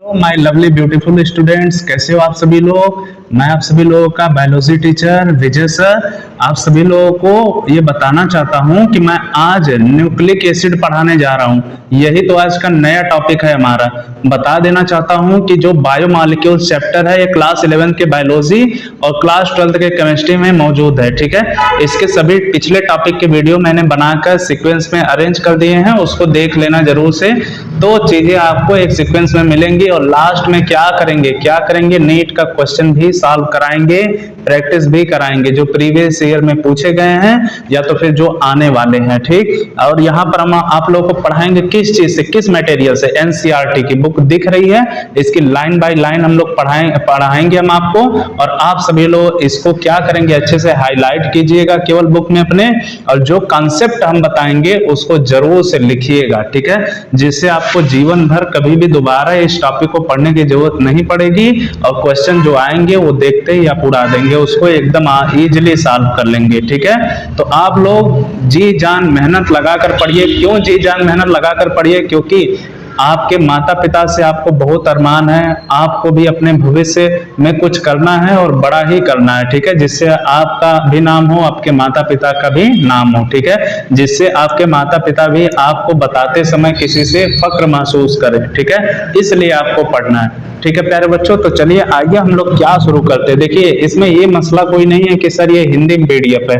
My lovely beautiful students, कैसे हो आप सभी लोग। मैं आप सभी लोगों का बायोलॉजी टीचर विजय सर आप सभी लोगों को ये बताना चाहता हूं कि मैं आज न्यूक्लिक एसिड पढ़ाने जा रहा हूं। यही तो आज का नया टॉपिक है हमारा। बता देना चाहता हूं कि जो बायोमॉलिक्यूल्स चैप्टर है ये क्लास 11 के बायोलॉजी और क्लास 12 के केमिस्ट्री में मौजूद है। ठीक है, इसके सभी पिछले टॉपिक के वीडियो मैंने बनाकर सीक्वेंस में अरेंज कर दिए हैं, उसको देख लेना जरूर से। तो चीजें आपको एक सीक्वेंस में मिलेंगी और लास्ट में क्या करेंगे नीट का क्वेश्चन भी सॉल्व कराएंगे, प्रैक्टिस भी कराएंगे जो प्रीवियस ईयर में पूछे गए हैं या तो फिर जो आने वाले हैं। ठीक, और यहाँ पर हम आप लोगों को पढ़ाएंगे किस चीज से, किस मटेरियल से। एनसीईआरटी की बुक दिख रही है, इसकी लाइन बाय लाइन हम लोग पढ़ाएंगे हम आपको, और आप सभी लोग इसको क्या करेंगे, अच्छे से हाईलाइट कीजिएगा केवल बुक में अपने, और जो कॉन्सेप्ट हम बताएंगे उसको जरूर से लिखिएगा। ठीक है, जिससे आपको जीवन भर कभी भी दोबारा इस टॉपिक को पढ़ने की जरूरत नहीं पड़ेगी, और क्वेश्चन जो आएंगे वो देखते ही आप उड़ा देंगे, उसको एकदम इजीली सॉल्व कर लेंगे। ठीक है, तो आप लोग जी जान मेहनत लगाकर पढ़िए। क्यों जी जान मेहनत लगाकर पढ़िए? क्योंकि आपके माता पिता से आपको बहुत अरमान है, आपको भी अपने भविष्य में कुछ करना है और बड़ा ही करना है। ठीक है, जिससे आपका भी नाम हो, आपके माता पिता का भी नाम हो। ठीक है, जिससे आपके माता पिता भी आपको बताते समय किसी से फक्र महसूस करें। ठीक है, इसलिए आपको पढ़ना है। ठीक है प्यारे बच्चों, तो चलिए आइए हम लोग क्या शुरू करते हैं। देखिए, इसमें ये मसला कोई नहीं है कि सर ये हिंदी पीडीएफ है,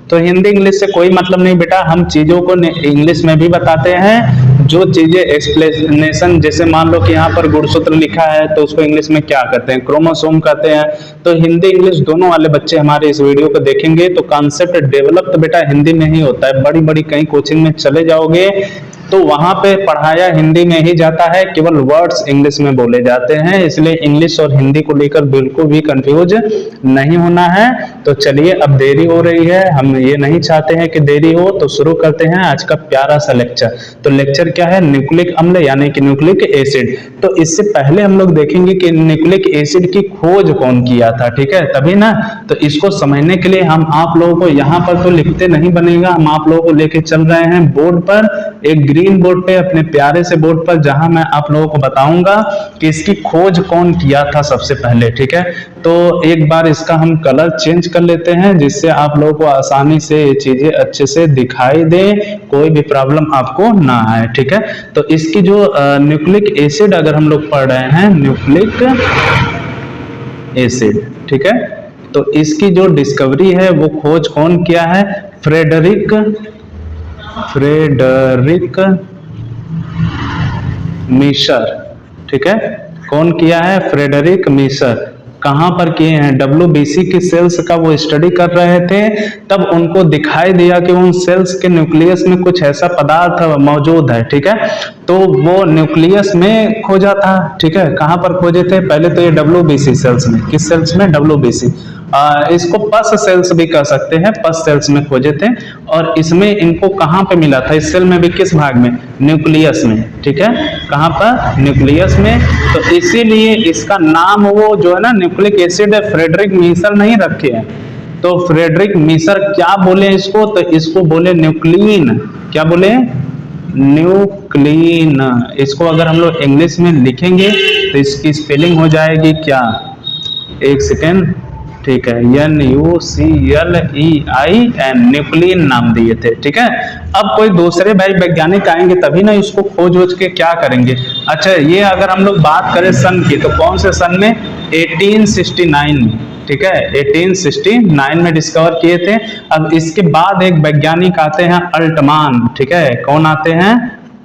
तो हिंदी इंग्लिश से कोई मतलब नहीं बेटा। हम चीजों को इंग्लिश में भी बताते हैं, जो चीजें एक्सप्लेनेशन, जैसे मान लो कि यहाँ पर गुणसूत्र लिखा है तो उसको इंग्लिश में क्या कहते हैं, क्रोमोसोम कहते हैं। तो हिंदी इंग्लिश दोनों वाले बच्चे हमारे इस वीडियो को देखेंगे तो कॉन्सेप्ट डेवलप तो बेटा हिंदी में ही होता है। बड़ी बड़ी कहीं कोचिंग में चले जाओगे तो वहां पे पढ़ाया हिंदी में ही जाता है, केवल वर्ड्स इंग्लिश में बोले जाते हैं। इसलिए इंग्लिश और हिंदी को लेकर बिल्कुल भी कंफ्यूज नहीं होना है। तो चलिए, अब देरी हो रही है, हम ये नहीं चाहते हैं कि देरी हो, तो शुरू करते हैं आज का प्यारा सा लेक्चर। तो लेक्चर क्या है? न्यूक्लिक अम्ल यानी कि न्यूक्लिक एसिड। तो इससे पहले हम लोग देखेंगे कि न्यूक्लिक एसिड की खोज कौन किया था। ठीक है, तभी ना। तो इसको समझने के लिए हम आप लोगों को यहाँ पर तो लिखते नहीं बनेगा, हम आप लोगों को लेके चल रहे हैं बोर्ड पर, एक ग्रीन बोर्ड पे, अपने प्यारे से बोर्ड पर, जहां मैं आप लोगों को बताऊंगा कि इसकी खोज कौन किया था सबसे पहले। ठीक है, तो एक बार इसका हम कलर चेंज कर लेते हैं जिससे आप लोगों को आसानी से ये चीजें अच्छे से दिखाई दे, कोई भी प्रॉब्लम आपको ना आए। ठीक है, तो इसकी जो न्यूक्लिक एसिड अगर हम लोग पढ़ रहे हैं, न्यूक्लिक एसिड, ठीक है, तो इसकी जो डिस्कवरी है वो खोज कौन किया है? फ्रेडरिक मीशर। ठीक है, कौन किया है? फ्रेडरिक मीशर। कहां पर किए हैं? WBC की सेल्स का वो स्टडी कर रहे थे, तब उनको दिखाई दिया कि उन सेल्स के न्यूक्लियस में कुछ ऐसा पदार्थ मौजूद है। ठीक है, तो वो न्यूक्लियस में खोजा था। ठीक है, कहां पर खोजे थे? पहले तो ये WBC सेल्स में। किस सेल्स में? WBC। इसको पस सेल्स भी कह सकते हैं, पस सेल्स में खोजे थे। और इसमें इनको कहां पे मिला था? इस सेल में भी किस भाग में? न्यूक्लियस में। ठीक है, कहां पर? न्यूक्लियस में। तो इसीलिए इसका नाम वो जो है ना न्यूक्लिक एसिड फ्रेडरिक मीशर नहीं रखे हैं। तो फ्रेडरिक मीशर क्या बोले इसको? तो इसको बोले न्यूक्लिन। क्या बोले? न्यूक्लिन। इसको अगर हम लोग इंग्लिश में लिखेंगे तो इसकी स्पेलिंग हो जाएगी क्या? एक सेकेंड। ठीक है, NUCLEIN, न्यूक्लिन नाम दिए थे। ठीक है, अब कोई दूसरे भाई वैज्ञानिक आएंगे तभी ना इसको खोज वोज के क्या करेंगे। अच्छा, ये अगर हम लोग बात करें सन की, तो कौन से सन में? 1869 में। ठीक है, 1869 में डिस्कवर किए थे। अब इसके बाद एक वैज्ञानिक आते हैं अल्टमान। ठीक है, कौन आते हैं?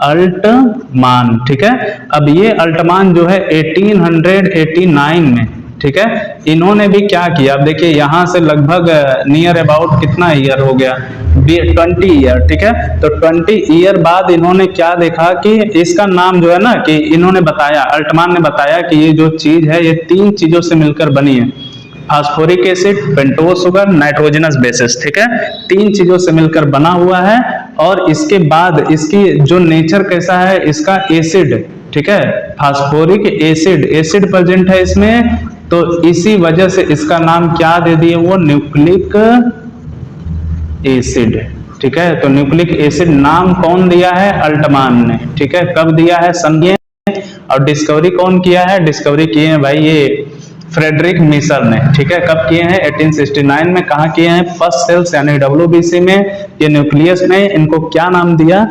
अल्टमान। ठीक है, अब ये अल्टमान जो है 1889 में, ठीक है, इन्होंने भी क्या किया? अब देखिए, यहां से लगभग नियर अबाउट कितना ईयर हो गया? 20 ईयर। ठीक है, तो 20 ईयर बाद इन्होंने क्या देखा कि इसका नाम जो है ना, कि इन्होंने बताया, अल्टमान ने बताया कि ये जो चीज है ये 3 चीजों से मिलकर बनी है। Phosphoric acid, pentose sugar, nitrogenous bases. ठीक है, 3 चीजों से मिलकर बना हुआ है। और इसके बाद इसकी जो नेचर कैसा है? इसका एसिड, ठीक है, फास्फोरिक एसिड, एसिड प्रेजेंट है इसमें, तो इसी वजह से इसका नाम क्या दे दिए? वो न्यूक्लिक एसिड। ठीक है, तो न्यूक्लिक एसिड नाम कौन दिया है? अल्टमान ने। ठीक है, कब दिया है? सन और डिस्कवरी कौन किया है? डिस्कवरी किए हैं भाई ये फ्रेडरिक मिशर ने, ठीक है। कब किए हैं? 1869 में। कहाँ किए हैं? फर्स्ट सेल्स यानी WBC में। ये न्यूक्लियस में इनको क्या नाम दिया?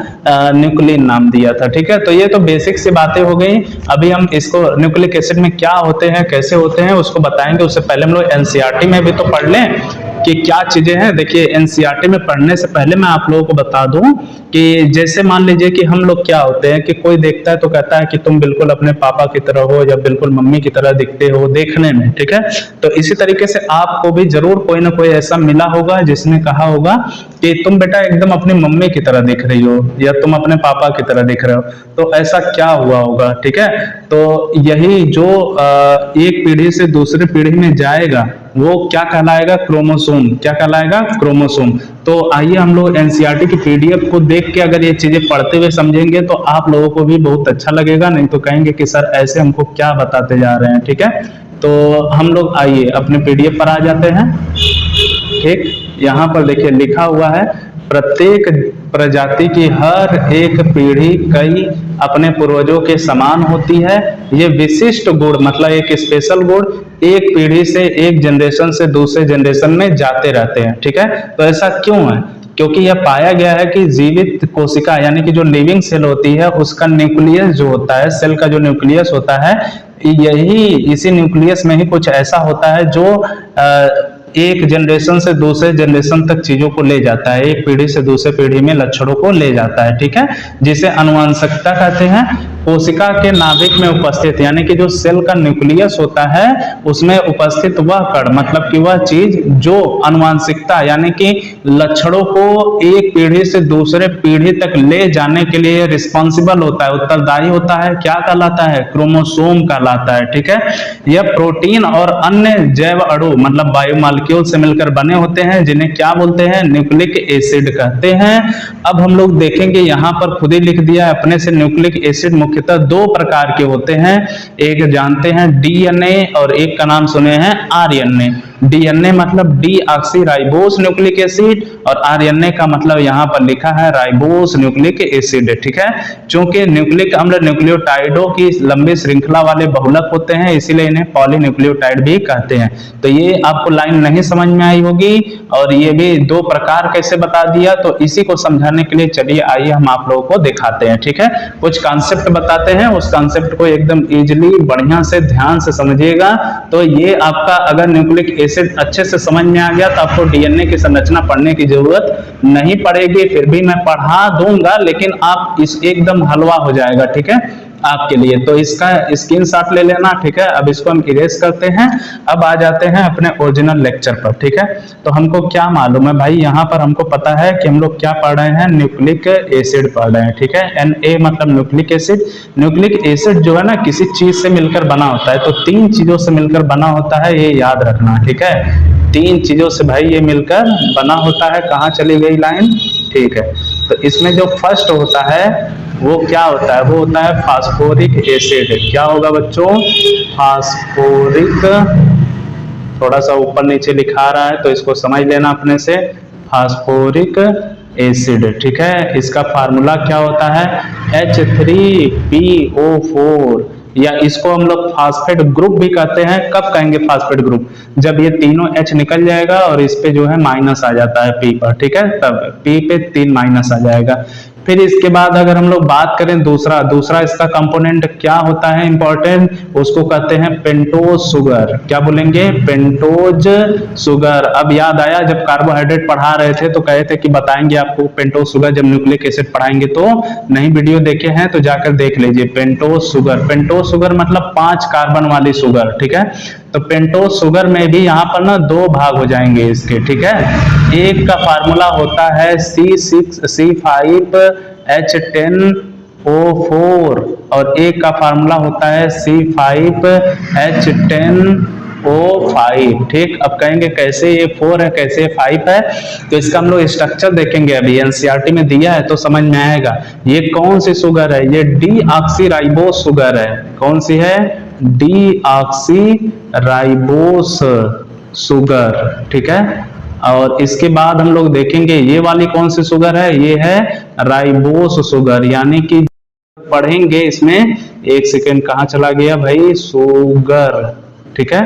न्यूक्लिन नाम दिया था, ठीक है। तो ये तो बेसिक सी बातें हो गई। अभी हम इसको न्यूक्लिक एसिड में क्या होते हैं, कैसे होते हैं, उसको बताएंगे। उससे पहले हम लोग NCERT में भी तो पढ़ लें कि क्या चीजें हैं। देखिए NCERT में पढ़ने से पहले मैं आप लोगों को बता दूं कि जैसे मान लीजिए कि हम लोग क्या होते हैं कि कोई देखता है तो कहता है कि तुम बिल्कुल अपने पापा की तरह हो या बिल्कुल मम्मी की तरह दिखते हो देखने में, ठीक है। तो इसी तरीके से आपको भी जरूर कोई ना कोई ऐसा मिला होगा जिसने कहा होगा कि तुम बेटा एकदम अपनी मम्मी की तरह दिख रही हो या तुम अपने पापा की तरह दिख रहे हो। तो ऐसा क्या हुआ होगा, ठीक है। तो यही जो एक पीढ़ी से दूसरी पीढ़ी में जाएगा वो क्या कहलाएगा? क्रोमोसोम। क्या कहलाएगा? क्रोमोसोम। तो आइए हम लोग NCERT की PDF को देख के अगर ये चीजें पढ़ते हुए समझेंगे तो आप लोगों को भी बहुत अच्छा लगेगा, नहीं तो कहेंगे कि सर ऐसे हमको क्या बताते जा रहे हैं, ठीक है। तो हम लोग आइए अपने PDF पर आ जाते हैं, ठीक। यहाँ पर देखिए लिखा हुआ है प्रत्येक प्रजाति की हर एक पीढ़ी कई अपने पूर्वजों के समान होती है। ये विशिष्ट गुण मतलब एक स्पेशल गुण एक पीढ़ी से एक जनरेशन से दूसरे जनरेशन में जाते रहते हैं, ठीक है। तो ऐसा क्यों है? क्योंकि यह पाया गया है कि जीवित कोशिका यानी कि जो लिविंग सेल होती है उसका न्यूक्लियस जो होता है, सेल का जो न्यूक्लियस होता है, यही इसी न्यूक्लियस में ही कुछ ऐसा होता है जो एक जनरेशन से दूसरे जनरेशन तक चीजों को ले जाता है, एक पीढ़ी से दूसरे पीढ़ी में लक्षणों को ले जाता है, ठीक है। जिसे आनुवंशिकता कहते हैं। कोशिका के नाभिक में उपस्थित यानी कि जो सेल का न्यूक्लियस होता है उसमें उपस्थित वह कण मतलब कि वह चीज जो आनुवंशिकता यानी कि लक्षणों को एक पीढ़ी से दूसरे पीढ़ी तक ले जाने के लिए रिस्पॉन्सिबल होता है, उत्तरदायी होता है, क्या कहलाता है? क्रोमोसोम कहलाता है, ठीक है। यह प्रोटीन और अन्य जैव अणु मतलब बायोमॉलिक्यूल से मिलकर बने होते हैं जिन्हें क्या बोलते हैं? न्यूक्लिक एसिड कहते हैं। अब हम लोग देखेंगे यहाँ पर खुद ही लिख दिया अपने से, न्यूक्लिक एसिड मुख्यतः दो प्रकार के होते हैं। एक जानते हैं DNA और एक का नाम सुने हैं RNA। DNA मतलब डीऑक्सीराइबोस न्यूक्लिक एसिड और RNA का मतलब यहाँ पर लिखा है राइबोस न्यूक्लिक एसिड, ठीक है। चूंकि न्यूक्लिक अम्ल न्यूक्लियोटाइडों की लंबी श्रृंखला वाले बहुलक होते हैं इसीलिए इन्हें पॉलीन्यूक्लियोटाइड भी कहते हैं। तो ये आपको लाइन नहीं समझ में आई होगी और ये भी दो प्रकार कैसे बता दिया, तो इसी को समझाने के लिए चलिए आइए हम आप लोगों को दिखाते हैं, ठीक है। कुछ कॉन्सेप्ट बताते हैं, उस कॉन्सेप्ट को एकदम इजीली बढ़िया से ध्यान से समझिएगा। तो ये आपका अगर न्यूक्लिक एसिड अच्छे से समझ में आ गया तो आपको DNA की संरचना पढ़ने की जरूरत नहीं पड़ेगी, फिर भी मैं पढ़ा दूंगा लेकिन आप इस एकदम हलवा हो जाएगा, ठीक है, आपके लिए। तो इसका स्क्रीनशॉट ले लेना, ठीक है। अब इसको हम इरेज करते हैं। अब आ जाते हैं अपने ओरिजिनल लेक्चर पर, ठीक है। तो हमको क्या मालूम है भाई, यहाँ पर हमको पता है कि हम लोग क्या पढ़ रहे हैं? न्यूक्लिक एसिड पढ़ रहे हैं, ठीक है। Na मतलब न्यूक्लिक एसिड। न्यूक्लिक एसिड जो है ना किसी चीज से मिलकर बना होता है, तो तीन चीजों से मिलकर बना होता है, ये याद रखना, ठीक है। तीन चीजों से भाई ये मिलकर बना होता है। कहाँ चली गई लाइन? ठीक है। तो इसमें जो फर्स्ट होता है वो क्या होता है? वो होता है फास्फोरिक एसिड। क्या होगा बच्चों? फास्फोरिक। थोड़ा सा ऊपर नीचे लिखा रहा है तो इसको समझ लेना अपने से। फास्फोरिक एसिड, ठीक है। इसका फार्मूला क्या होता है? H3PO4 या इसको हम लोग फास्फेट ग्रुप भी कहते हैं। कब कहेंगे फास्फेट ग्रुप? जब ये तीनों H निकल जाएगा और इस पे जो है माइनस आ जाता है P पर, ठीक है। तब P पे 3 माइनस आ जाएगा। फिर इसके बाद अगर हम लोग बात करें दूसरा इसका कंपोनेंट क्या होता है इंपॉर्टेंट, उसको कहते हैं पेंटोज शुगर। क्या बोलेंगे? Pentose sugar. अब याद आया जब कार्बोहाइड्रेट पढ़ा रहे थे तो कहे थे कि बताएंगे आपको पेंटोज शुगर जब न्यूक्लिक एसिड पढ़ाएंगे, तो नहीं वीडियो देखे हैं तो जाकर देख लीजिए। पेंटोज शुगर, पेंटोज शुगर मतलब 5 कार्बन वाली शुगर, ठीक है। तो पेंटोज शुगर में भी यहाँ पर ना 2 भाग हो जाएंगे इसके, ठीक है। एक का फार्मूला होता है C6H10O4 और एक का फार्मूला होता है C5H10O5, ठीक। अब कहेंगे कैसे ये 4 है कैसे 5 है, तो इसका हम लोग स्ट्रक्चर देखेंगे। अभी NCERT में दिया है तो समझ में आएगा। ये कौन सी शुगर है? ये डीऑक्सीराइबोस शुगर है। कौन सी है? डीऑक्सीराइबोस शुगर, ठीक है। और इसके बाद हम लोग देखेंगे ये वाली कौन सी शुगर है? ये है राइबोस शुगर, यानी कि पढ़ेंगे इसमें, एक सेकेंड कहाँ चला गया भाई, शुगर, ठीक है।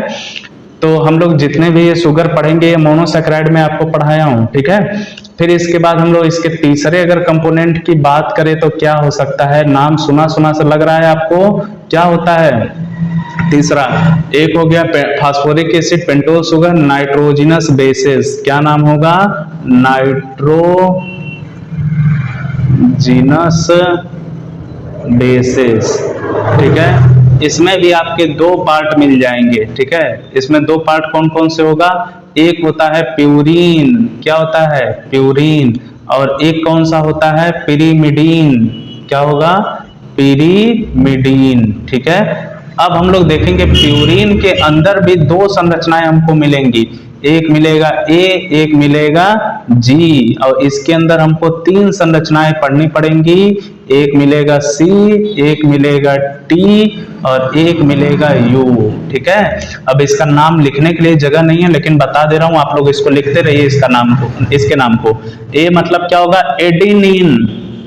तो हम लोग जितने भी ये शुगर पढ़ेंगे ये मोनोसैकेराइड में आपको पढ़ाया हूँ, ठीक है। फिर इसके बाद हम लोग इसके तीसरे अगर कंपोनेंट की बात करें तो क्या हो सकता है, नाम सुना सुना सा लग रहा है आपको, क्या होता है तीसरा, एक हो गया phosphoric acid, pentose sugar, nitrogenous bases, क्या नाम होगा, नाइट्रोजिनस बेसेस, ठीक है। इसमें भी आपके दो पार्ट मिल जाएंगे, ठीक है। इसमें दो पार्ट कौन कौन से होगा, एक होता है प्यूरीन, क्या होता है प्यूरीन, और एक कौन सा होता है पिरिमिडीन, क्या होगा पिरिमिडीन, ठीक है। अब हम लोग देखेंगे प्यूरीन के अंदर भी दो संरचनाएं हमको मिलेंगी, एक मिलेगा ए, एक मिलेगा जी, और इसके अंदर हमको तीन संरचनाएं पढ़नी पड़ेंगी, एक मिलेगा सी, एक मिलेगा टी और एक मिलेगा यू, ठीक है। अब इसका नाम लिखने के लिए जगह नहीं है लेकिन बता दे रहा हूं, आप लोग इसको लिखते रहिए, इसका नाम को, इसके नाम को। ए मतलब क्या होगा एडेनिन,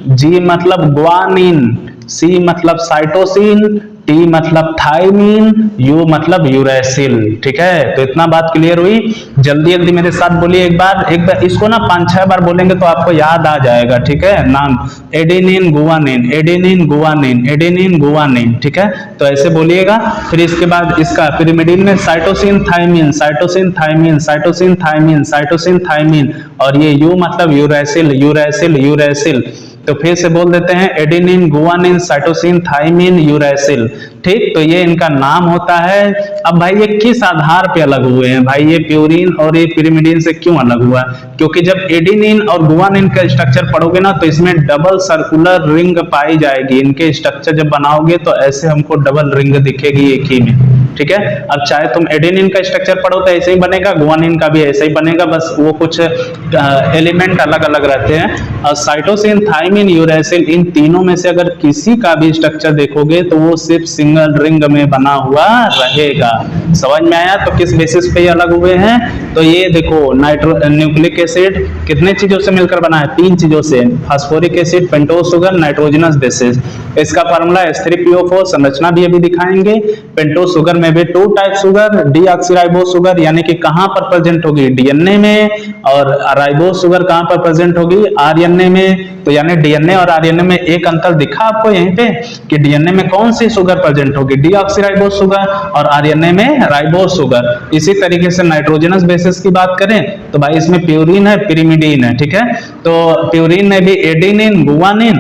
जी मतलब ग्वानिन, सी मतलब साइटोसिन, टी मतलब थाइमिन, यू मतलब यूरेसिल, ठीक है। तो इतना बात क्लियर हुई, जल्दी जल्दी मेरे साथ बोलिए एक बार इसको ना 5-6 बार बोलेंगे तो आपको याद आ जाएगा, ठीक है। नाम adenine guanine, adenine guanine, adenine guanine, ठीक है। तो ऐसे बोलिएगा। फिर इसके बाद इसका पिरिमिडीन में cytosine thymine, cytosine thymine, cytosine thymine, cytosine thymine, और ये यू मतलब यूरेसिल, यूरेसिल, यूरेसिल। तो फिर से बोल देते हैं adenine guanine cytosine thymine uracil, ठीक। तो ये इनका नाम होता है। अब भाई ये किस आधार पे अलग हुए हैं भाई, ये प्यूरीन और ये पिरिमिडीन से क्यों अलग हुआ, क्योंकि जब एडेनिन और गुआनिन का स्ट्रक्चर पढ़ोगे ना तो इसमें डबल सर्कुलर रिंग पाई जाएगी, इनके स्ट्रक्चर जब बनाओगे तो ऐसे हमको डबल रिंग दिखेगी एक ही में, ठीक है। अब चाहे तुम एडेनिन का स्ट्रक्चर पढ़ो तो ऐसे ही बनेगा, गुआनिन का भी ऐसे ही बनेगा, बस वो कुछ एलिमेंट अलग अलग रहते हैं। और साइटोसिन थाइमिन यूरेसिल इन तीनों में से अगर किसी का भी स्ट्रक्चर देखोगे तो वो सिर्फ सिंगल रिंग में बना हुआ रहेगा। समझ में आया। तो किस बेसिस पे अलग हुए हैं, तो ये देखो न्यूक्लिक एसिड कितने चीजों से मिलकर बना है, 3 चीजों से, phosphoric acid, pentose sugar, nitrogenous bases. इसका फार्मूला H3PO4, संरचना भी अभी दिखाएंगे। पेंटोस शुगर में भी 2 टाइप शुगर, डीऑक्सीराइबोस शुगर यानी कि कहां पर प्रेजेंट होगी डीएनए में, और राइबोस शुगर कहां पर प्रेजेंट होगी आरएनए में। तो यानी डीएनए और आरएनए में एक अंतर दिखा आपको यहीं पे कि डीएनए में कौन सी शुगर प्रेजेंट होगी, डीऑक्सीराइबोस शुगर, और आरएनए में राइबोस शुगर। इसी तरीके से नाइट्रोजनस बेसिस की बात करें तो भाई इसमें प्यूरीन है, पिरिमिडीन है, ठीक है। तो प्यूरीन में भी एडेनिन गुआनिन,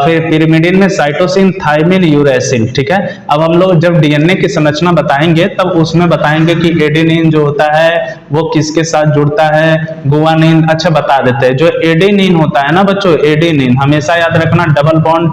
फिर पिरिमिडीन में साइटोसिन थाइमिन यूरेसिल, ठीक है। अब हम लोग जब डीएनए की संरचना बताएंगे तब उसमें बताएंगे कि एडेनिन जो होता है वो किसके साथ जुड़ता है, गुआनिन। अच्छा बता देते हैं, जो एडेनिन होता है ना बच्चों, एडेनिन हमेशा याद रखना डबल बॉन्ड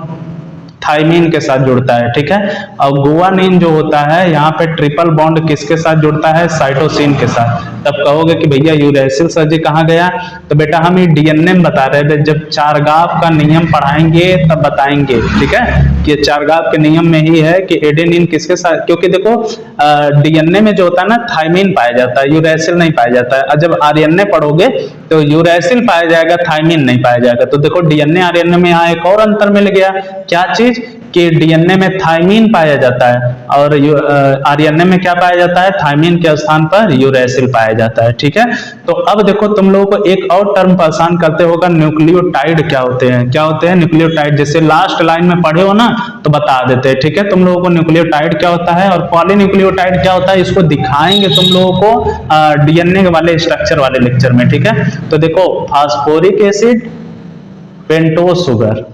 थाइमिन के साथ जुड़ता है, ठीक है। और गुआनिन जो होता है यहाँ पे ट्रिपल बॉन्ड किसके साथ जुड़ता है, साइटोसिन के साथ। तब कहोगे कि भैया यूरेसिल सर जी कहाँ गया, तो बेटा हम ये डीएनए में बता रहे थे, जब चारगाव का नियम पढ़ाएंगे तब बताएंगे, ठीक है। कि चारगाव के नियम में ही है कि एडेनिन किसके साथ, क्योंकि देखो डीएनए में जो होता है ना थाइमिन पाया जाता है, यूरेसिल नहीं पाया जाता है। और जब आरएनए पढ़ोगे तो यूरेसिल पाया जाएगा, थाइमिन नहीं पाया जाएगा। तो देखो डीएनए आरएनए में यहाँ एक और अंतर मिल गया, क्या चीज कि डीएनए में थाइमिन पाया जाता है और आरएनए में क्या पाया जाता है, थाइमिन के स्थान पर यूरेसिल पाया जाता है, ठीक है। तो अब देखो तुम लोगों को एक और टर्म परेशान करते होगा, न्यूक्लियोटाइड क्या होते हैं, क्या होते हैं न्यूक्लियोटाइड। जैसे लास्ट लाइन में पढ़े हो ना तो बता देते हैं, ठीक है। तुम लोगों को न्यूक्लियोटाइड क्या होता है और पॉलीन्यूक्लियोटाइड क्या होता है इसको दिखाएंगे तुम लोगों को डीएनए वाले स्ट्रक्चर वाले लेक्चर में, ठीक है। तो देखो फास्फोरिक एसिड, पेंटोस शुगर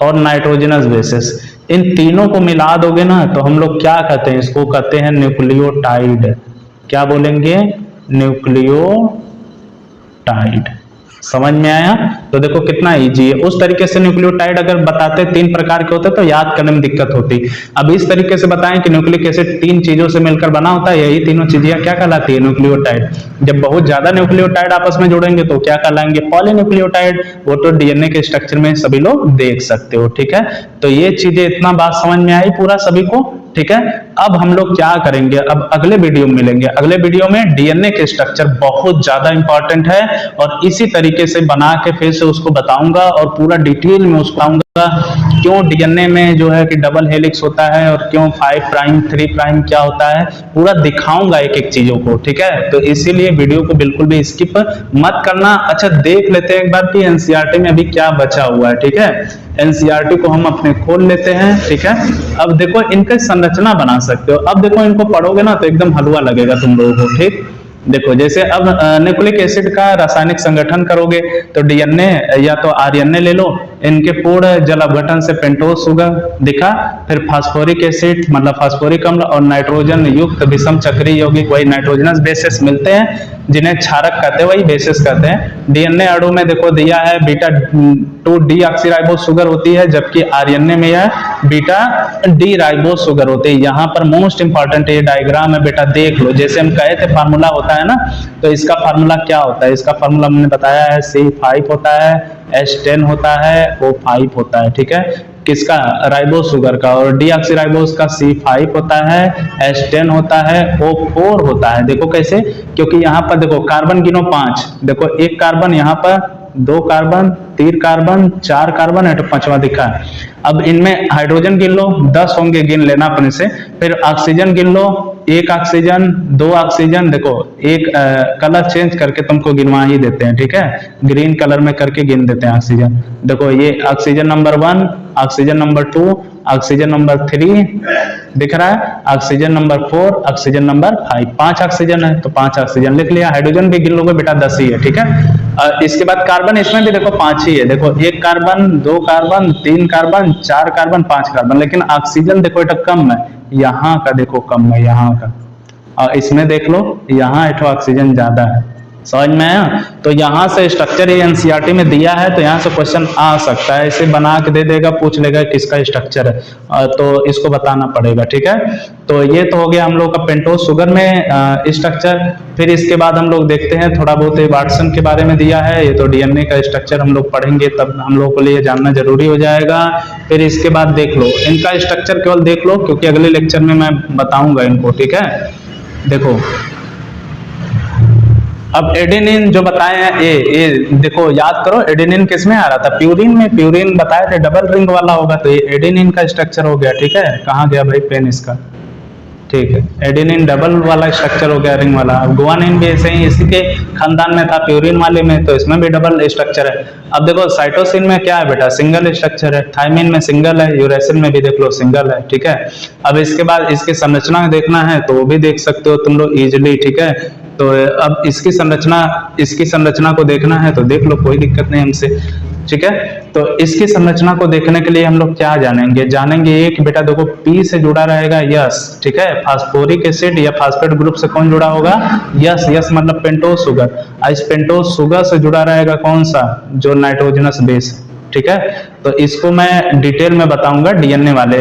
और नाइट्रोजनस बेसिस, इन तीनों को मिला दोगे ना तो हम लोग क्या कहते हैं, इसको कहते हैं न्यूक्लियोटाइड। क्या बोलेंगे, न्यूक्लियोटाइड। समझ में आया। तो देखो कितना इजी है। उस तरीके से न्यूक्लियोटाइड अगर बताते 3 प्रकार के होते तो याद करने में दिक्कत होती। अब इस तरीके से बताएं कि न्यूक्लिक एसिड 3 चीजों से मिलकर बना होता है, यही तीनों चीजें क्या कहलाती है, न्यूक्लियोटाइड। जब बहुत ज्यादा न्यूक्लियोटाइड आपस में जुड़ेंगे तो क्या कहलाएंगे, पॉलीन्यूक्लियोटाइड। वो तो डीएनए के स्ट्रक्चर में सभी लोग देख सकते हो, ठीक है। तो ये चीजें इतना बात समझ में आई पूरा सभी को, ठीक है। अब हम लोग क्या करेंगे, अब अगले वीडियो में मिलेंगे। अगले वीडियो में डीएनए के स्ट्रक्चर बहुत ज्यादा इंपॉर्टेंट है और इसी तरीके से बना के फिर से उसको बताऊंगा और पूरा डिटेल में उसको बताऊंगा। क्यों डीएनए में जो है कि डबल हेलिक्स होता है और क्यों 5 प्राइम 3 प्राइम क्या होता है, पूरा दिखाऊंगा एक एक चीजों को, ठीक है। तो इसीलिए वीडियो को बिल्कुल भी स्किप मत करना। अच्छा, देख लेते हैं एक बार कि एनसीईआरटी में अभी क्या बचा हुआ है, ठीक है। एनसीईआरटी को हम अपने खोल लेते हैं, ठीक है। अब देखो इनका संरचना बना सकते हो। अब देखो इनको पढ़ोगे ना तो एकदम हलवा लगेगा तुम लोगों को, ठीक। देखो जैसे अब न्यूक्लिक एसिड का रासायनिक संगठन करोगे तो डीएनए या तो आरएनए ले लो, इनके पूर्ण जल अपघटन से पेंटोज शुगर दिखा, फिर फास्फोरिक एसिड मतलब फास्फोरिक अम्ल और नाइट्रोजन युक्त विषम चक्रीय यौगिक वही नाइट्रोजनस बेसेस मिलते हैं जिन्हें क्षारक कहते हैं, वही बेसिस कहते हैं। डीएनए अणु में देखो दिया है बीटा 2 डी ऑक्सीराइबोस शुगर होती है, जबकि आरएनए में यह बीटा डी राइबोस शुगर होती है। यहाँ पर मोस्ट इंपॉर्टेंट ये डायग्राम है बेटा, देख लो। जैसे हम कहे थे फार्मूला होता है ना, तो इसका फार्मूला क्या होता है, इसका फार्मूला हमने बताया है C5 होता है, H10 होता है, O5 होता है, ठीक है। किसका, राइबोस शुगर का, और डीऑक्सीराइबोस का C5 होता है, H10 होता है, O4 होता है। देखो कैसे, क्योंकि यहाँ पर देखो कार्बन गिनो 5, देखो एक कार्बन, यहाँ पर 2 कार्बन, 3 कार्बन, 4 कार्बन है तो 5वां दिखा है। अब इनमें हाइड्रोजन गिन लो, 10 होंगे, गिन लेना अपने से। फिर ऑक्सीजन गिन लो, 1 ऑक्सीजन, 2 ऑक्सीजन, देखो एक कलर चेंज करके तुमको गिनवा ही देते हैं, ठीक है, ग्रीन कलर में करके गिन देते हैं ऑक्सीजन। देखो ये oxygen number 1, oxygen number 2, oxygen number 3 दिख रहा है, oxygen number 4, oxygen number 5, 5 oxygen है तो 5 ऑक्सीजन लिख लिया। हाइड्रोजन भी गिन लोगे बेटा 10 ही है, ठीक है। इसके बाद कार्बन, इसमें भी देखो 5 ही है, देखो 1 carbon, 2 carbon, 3 carbon, 4 carbon, 5 carbon. लेकिन ऑक्सीजन देखो এটা कम है, यहाँ का देखो कम है, यहाँ का, और इसमें देख लो यहाँ एक ऑक्सीजन ज्यादा है। समझ में आया? तो यहाँ से स्ट्रक्चर एनसीईआरटी में दिया है, तो यहाँ से क्वेश्चन आ सकता है, इसे बना के दे देगा, पूछ लेगा किसका स्ट्रक्चर है, तो इसको बताना पड़ेगा, ठीक है। तो ये तो हो गया हम लोग का पेंटोज शुगर में स्ट्रक्चर। फिर इसके बाद हम लोग देखते हैं थोड़ा बहुत वाटसन के बारे में दिया है, ये तो डीएनए का स्ट्रक्चर हम लोग पढ़ेंगे तब हम लोग के लिए जानना जरूरी हो जाएगा। फिर इसके बाद देख लो इनका स्ट्रक्चर, केवल देख लो क्योंकि अगले लेक्चर में मैं बताऊंगा इनको, ठीक है। देखो अब एडेनिन जो बताए हैं, ए देखो याद करो, एडेनिन किस में आ रहा था, प्यूरिन में, प्यूरिन बताए थे डबल रिंग वाला होगा, तो ये एडेनिन का स्ट्रक्चर हो गया, ठीक है। कहाँ गया भाई पेन इसका, ठीक है, एडेनिन डबल वाला स्ट्रक्चर हो गया, रिंग वाला। गुआनिन भी ऐसे ही इसी के खानदान में था, प्यूरिन वाले में, तो इसमें भी डबल स्ट्रक्चर है। अब देखो साइटोसिन में क्या है बेटा, सिंगल स्ट्रक्चर है, थायमिन में सिंगल है, यूरेसिल में भी देख लो सिंगल है, ठीक है। अब इसके बाद इसकी संरचना देखना है तो वो भी देख सकते हो तुम लोग इजिली, ठीक है। तो अब इसकी संरचना को देखना है तो देख लो, कोई दिक्कत नहीं हमसे, ठीक है। तो इसकी संरचना को देखने के लिए हम लोग क्या जानेंगे एक बेटा देखो पी से जुड़ा रहेगा यस, ठीक है, फास्फोरिक एसिड या फास्फेट ग्रुप से कौन जुड़ा होगा, यस, यस मतलब पेंटोज शुगर। इस पेंटोज शुगर से जुड़ा रहेगा कौन सा, जो नाइट्रोजनस बेस, ठीक है। तो इसको मैं डिटेल में बताऊंगा डीएनए वाले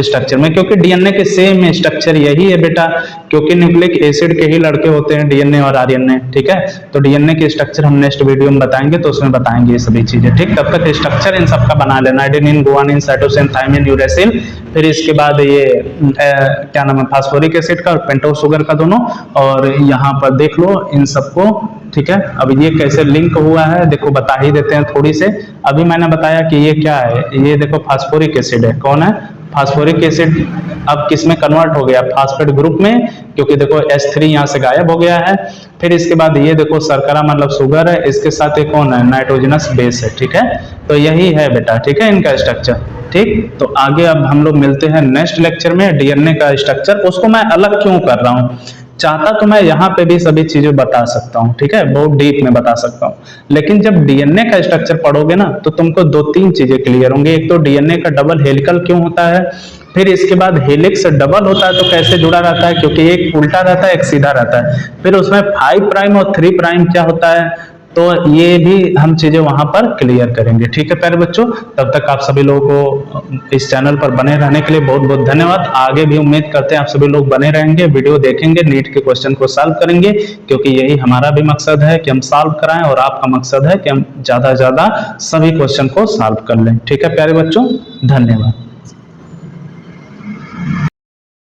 स्ट्रक्चर में, क्योंकि डीएनए के सेम स्ट्रक्चर यही है बेटा, क्योंकि न्यूक्लिक एसिड के ही लड़के होते हैं डीएनए और आरएनए, ठीक है। तो डीएनए के स्ट्रक्चर हम नेक्स्ट वीडियो में बताएंगे, तो उसमें बताएंगे ये सभी चीजें, ठीक। तब तक स्ट्रक्चर इन सबका बना लेना, adenine, guanine, cytosine, thymine, uracil. फिर इसके बाद ये क्या नाम है, फास्फोरिक एसिड का और पेंटोज शुगर का दोनों, और यहाँ पर देख लो इन सबको, ठीक है। अब ये कैसे लिंक हुआ है देखो बता ही देते हैं थोड़ी से। अभी मैंने बताया कि ये क्या है, ये देखो फास्फोरिक एसिड है, कौन है, फास्फोरिक एसिड। अब किस में कन्वर्ट हो गया, फास्फेट ग्रुप में, क्योंकि देखो H3 यहाँ से गायब हो गया है। फिर इसके बाद ये देखो शर्करा मतलब शुगर है, इसके साथ ये कौन है, नाइट्रोजनस बेस है, ठीक है। तो यही है बेटा, ठीक है, इनका स्ट्रक्चर, ठीक। तो आगे अब हम लोग मिलते हैं नेक्स्ट लेक्चर में डीएनए का स्ट्रक्चर। उसको मैं अलग क्यों कर रहा हूँ, चाहता तो मैं यहाँ पे भी सभी चीजें बता सकता हूँ, ठीक है, बहुत डीप में बता सकता हूँ, लेकिन जब डीएनए का स्ट्रक्चर पढ़ोगे ना तो तुमको 2-3 चीजें क्लियर होंगी। एक तो डीएनए का डबल हेलिकल क्यों होता है, फिर इसके बाद हेलिक्स डबल होता है तो कैसे जुड़ा रहता है, क्योंकि एक उल्टा रहता है एक सीधा रहता है। फिर उसमें 5 प्राइम और 3 प्राइम क्या होता है, तो ये भी हम चीजें वहां पर क्लियर करेंगे, ठीक है प्यारे बच्चों। तब तक आप सभी लोगों को इस चैनल पर बने रहने के लिए बहुत बहुत धन्यवाद। आगे भी उम्मीद करते हैं आप सभी लोग बने रहेंगे, वीडियो देखेंगे, नीट के क्वेश्चन को सॉल्व करेंगे, क्योंकि यही हमारा भी मकसद है कि हम सॉल्व कराएं, और आपका मकसद है कि हम ज्यादा से ज्यादा सभी क्वेश्चन को सॉल्व कर लें, ठीक है प्यारे बच्चों, धन्यवाद।